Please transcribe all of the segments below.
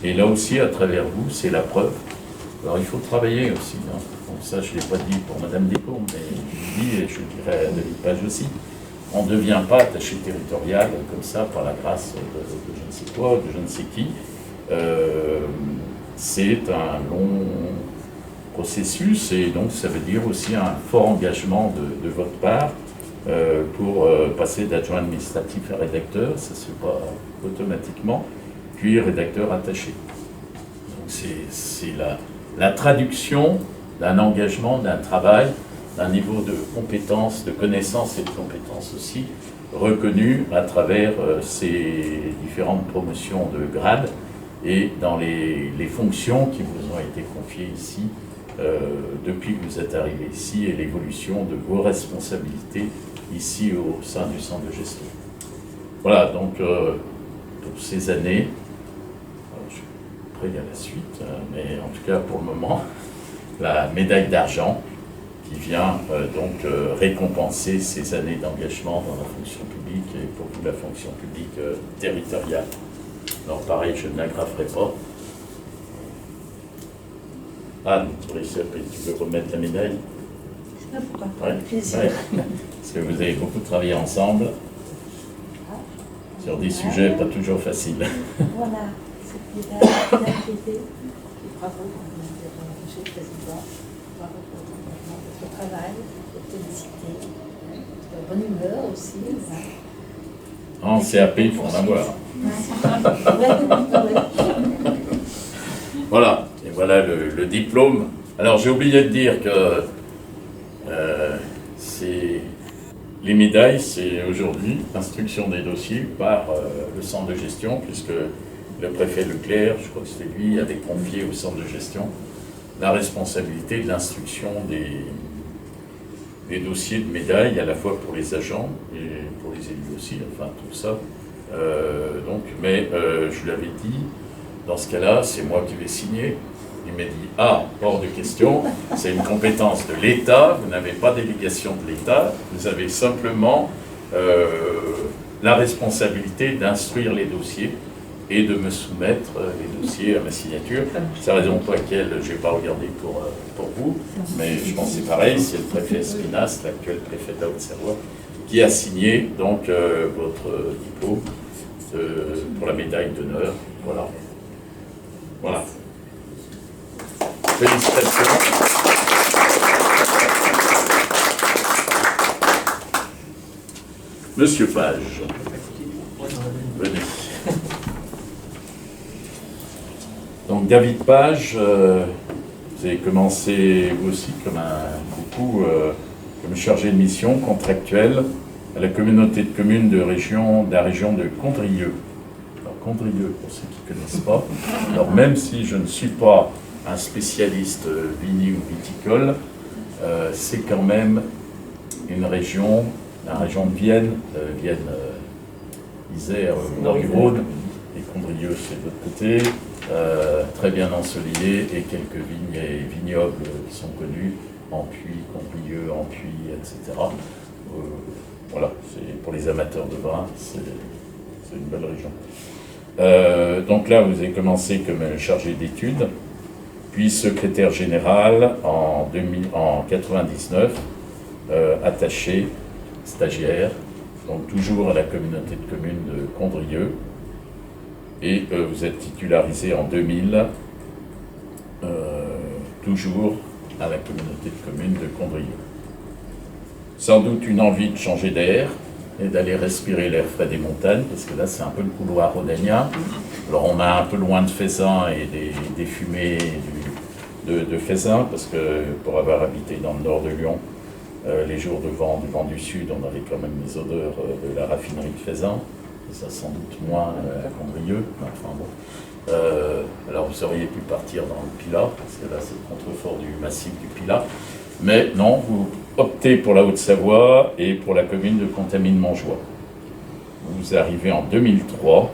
Et là aussi, à travers vous, c'est la preuve. Alors il faut travailler aussi. Hein. Donc ça, je ne l'ai pas dit pour Madame Descombes, mais je le dis et je le dirai à David Page aussi. On ne devient pas attaché territorial comme ça par la grâce de je ne sais quoi, de je ne sais qui. C'est un long processus et donc ça veut dire aussi un fort engagement de votre part pour passer d'adjoint administratif à rédacteur, ça ne se fait pas automatiquement, puis rédacteur attaché. Donc c'est la traduction d'un engagement, d'un travail, d'un niveau de compétence, de connaissance et de compétence aussi, reconnu à travers ces différentes promotions de grade et dans les fonctions qui vous ont été confiées ici depuis que vous êtes arrivé ici et l'évolution de vos responsabilités ici au sein du centre de gestion. Voilà, donc pour ces années, après il y a la suite, mais en tout cas pour le moment, la médaille d'argent qui vient donc récompenser ces années d'engagement dans la fonction publique et pour vous la fonction publique territoriale. Alors pareil, je ne l'aggraverai pas. Anne, tu veux remettre la médaille? Pourquoi pas, avec plaisir. Ouais. Parce que vous avez beaucoup travaillé ensemble sur des sujets pas toujours faciles. Voilà, cette médaille d'identité. Bravo, monsieur le Président. Bravo pour votre travail, votre ténacité, votre bonne humeur aussi. En CAP, il faut en avoir. Voilà, et voilà le diplôme. Alors j'ai oublié de dire que les médailles, c'est aujourd'hui l'instruction des dossiers par le centre de gestion, puisque le préfet Leclerc, je crois que c'était lui, avait confié au centre de gestion la responsabilité de l'instruction des dossiers de médailles, à la fois pour les agents et pour les élus aussi, enfin tout ça. Mais je lui avais dit, dans ce cas-là, c'est moi qui vais signer. Il m'a dit, hors de question, c'est une compétence de l'État, vous n'avez pas délégation de l'État, vous avez simplement la responsabilité d'instruire les dossiers et de me soumettre les dossiers à ma signature. C'est la raison pour laquelle je n'ai pas regardé pour vous, mais je pense que c'est pareil, c'est le préfet Espinas, l'actuel préfet de la Haute-Savoie, qui a signé donc votre diplôme pour la médaille d'honneur. Voilà. Voilà. Félicitations. Monsieur Page, venez. Donc David Page, vous avez commencé vous aussi comme comme chargé de mission contractuelle à la communauté de communes de la région de Condrieu. Alors Condrieu, pour ceux qui ne connaissent pas, alors même si je ne suis pas un spécialiste vini ou viticole, c'est quand même la région de Vienne, Isère, au nord du Rhône, et Condrieu c'est de l'autre côté, très bien ensoleillé, et quelques vignes et vignobles qui sont connus, Ampuis, Condrieu, Ampuis, etc. Voilà, c'est pour les amateurs de vin, c'est une belle région. Donc là, vous avez commencé comme chargé d'études, puis secrétaire général en 1999, attaché, stagiaire, donc toujours à la communauté de communes de Condrieu, et vous êtes titularisé en 2000, toujours à la communauté de communes de Condrieu. Sans doute une envie de changer d'air et d'aller respirer l'air frais des montagnes, parce que là c'est un peu le couloir rhodanien. Alors on a un peu loin de Faisin et des fumées de Faisin, parce que pour avoir habité dans le nord de Lyon, les jours de vent, du vent du sud, on avait quand même les odeurs de la raffinerie de Faisin, et ça sans doute moins à Condrieu. Enfin bon. Alors vous auriez pu partir dans le Pilat, parce que là c'est le contrefort du massif du Pilat, mais non, vous optez pour la Haute-Savoie et pour la commune de Contamine-Montjoie. Vous arrivez en 2003,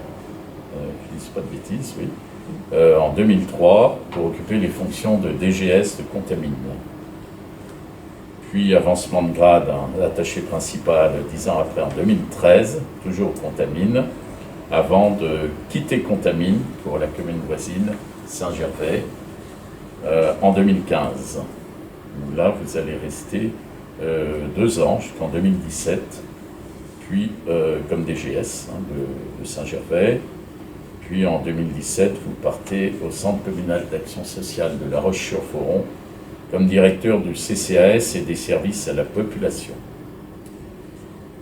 je ne dis pas de bêtises, oui, en 2003 pour occuper les fonctions de DGS de Contamine. Puis avancement de grade, attaché principal 10 ans après en 2013, toujours Contamine, avant de quitter Contamine pour la commune voisine, Saint-Gervais, en 2015. Là, vous allez rester 2 ans jusqu'en 2017, puis comme DGS de Saint-Gervais. Puis en 2017, vous partez au Centre communal d'action sociale de La Roche-sur-Foron comme directeur du CCAS et des services à la population.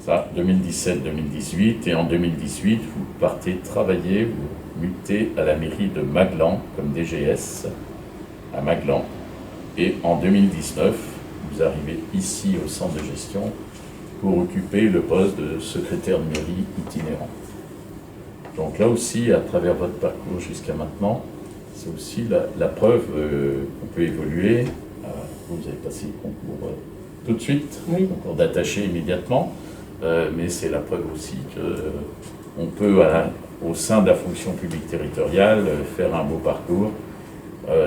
Ça, 2017-2018. Et en 2018, vous partez travailler, vous mutez à la mairie de Maglan comme DGS à Maglan. Et en 2019, vous arrivez ici au centre de gestion pour occuper le poste de secrétaire de mairie itinérant. Donc là aussi, à travers votre parcours jusqu'à maintenant, c'est aussi la preuve qu'on peut évoluer. Vous avez passé le concours tout de suite, oui. Concours d'attaché immédiatement, mais c'est la preuve aussi qu'on peut, au sein de la fonction publique territoriale, faire un beau parcours,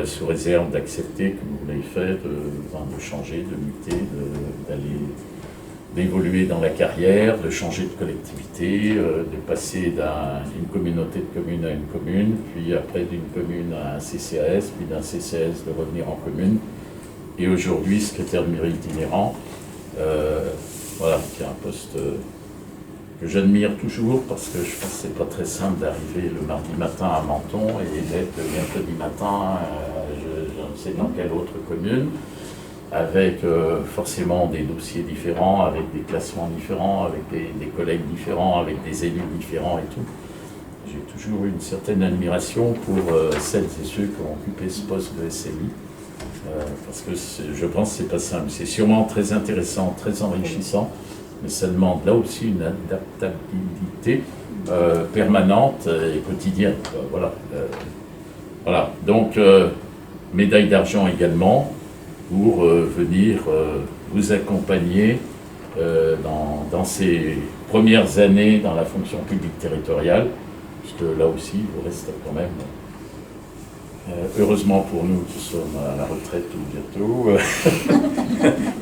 sous réserve d'accepter, comme vous l'avez fait, de changer, de muter, d'évoluer dans la carrière, de changer de collectivité, de passer d'une communauté de communes à une commune, puis après d'une commune à un CCAS, puis d'un CCAS de revenir en commune. Et aujourd'hui, secrétaire de mairie itinérant, voilà, qui est un poste que j'admire toujours parce que je pense que c'est pas très simple d'arriver le mardi matin à Menton et d'être le mercredi matin, je ne sais dans quelle autre commune, avec forcément des dossiers différents, avec des classements différents, avec des collègues différents, avec des élus différents et tout. J'ai toujours eu une certaine admiration pour celles et ceux qui ont occupé ce poste de SMI, parce que je pense que c'est pas simple. C'est sûrement très intéressant, très enrichissant, mais ça demande là aussi une adaptabilité permanente et quotidienne. Voilà. Voilà. Donc, médaille d'argent également, pour venir vous accompagner dans ces premières années dans la fonction publique territoriale, puisque là aussi, il vous reste quand même, heureusement pour nous qui sommes à la retraite tout bientôt,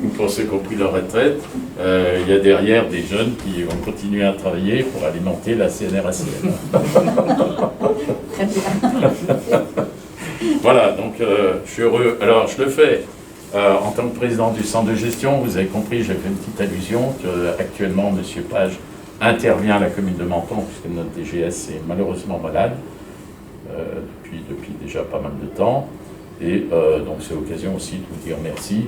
ou pour ceux qui ont pris leur retraite, il y a derrière des jeunes qui vont continuer à travailler pour alimenter la CNRACL. Voilà, donc je suis heureux. Alors, je le fais. En tant que président du centre de gestion, vous avez compris, j'ai fait une petite allusion qu'actuellement, M. Page intervient à la commune de Menton, puisque notre DGS est malheureusement malade, depuis déjà pas mal de temps. Et donc c'est l'occasion aussi de vous dire merci.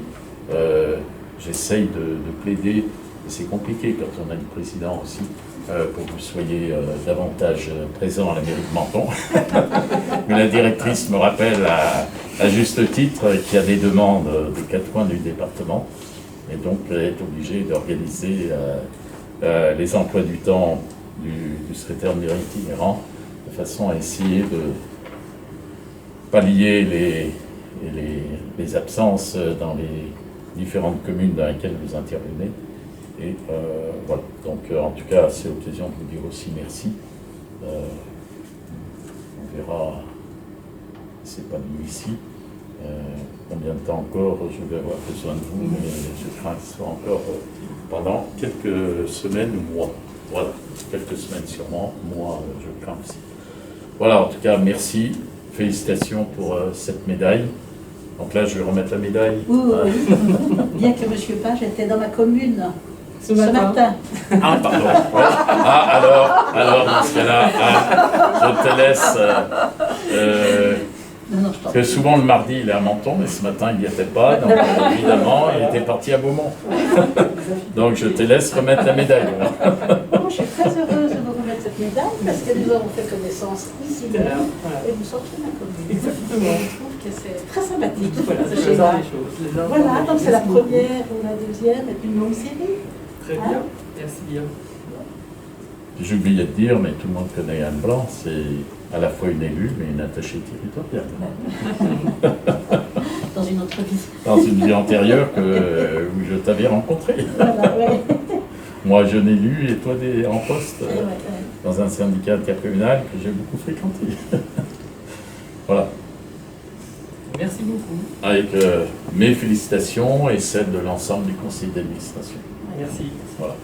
J'essaye de plaider, et c'est compliqué quand on a le président aussi, pour que vous soyez davantage présent à la mairie de Menton. Mais la directrice me rappelle à juste titre qu'il y a des demandes des 4 coins du département, et donc elle est obligée d'organiser les emplois du temps du secrétaire de mairie itinérant, de façon à essayer de pallier les absences dans les différentes communes dans lesquelles vous intervenez. Et voilà, donc en tout cas, c'est l'occasion de vous dire aussi merci. On verra, c'est pas nous ici, combien de temps encore je vais avoir besoin de vous, mais je crains que ce soit encore pendant quelques semaines ou mois. Voilà, quelques semaines sûrement, mois je crains aussi. Voilà, en tout cas, merci, félicitations pour cette médaille. Donc là, je vais remettre la médaille. Oui, bien que M. Page était dans ma commune ce matin. Ah, pardon. Ouais. Ah, alors, dans ce cas-là, je te laisse. Parce que souvent, le mardi, il est à Menton, mais ce matin, il n'y était pas. Donc, évidemment, il était parti à Beaumont. Donc, je te laisse remettre la médaille. Je suis très heureuse de vous remettre cette médaille parce que nous avons fait connaissance ici même et vous sortez de ma commune. Exactement. Je trouve que c'est très sympathique. Voilà, c'est les choses. Voilà, donc c'est la première ou la deuxième et puis une longue série. Très bien, merci bien. J'ai oublié de dire, mais tout le monde connaît Anne Blanc, c'est à la fois une élue, mais une attachée territoriale. Dans une autre vie. Dans une vie antérieure où je t'avais rencontré. Voilà, ouais. Moi, jeune élu, et toi, en poste, Ouais. dans un syndicat intercommunal que j'ai beaucoup fréquenté. Voilà. Merci beaucoup. Avec mes félicitations et celles de l'ensemble du conseil d'administration. Merci. Voilà.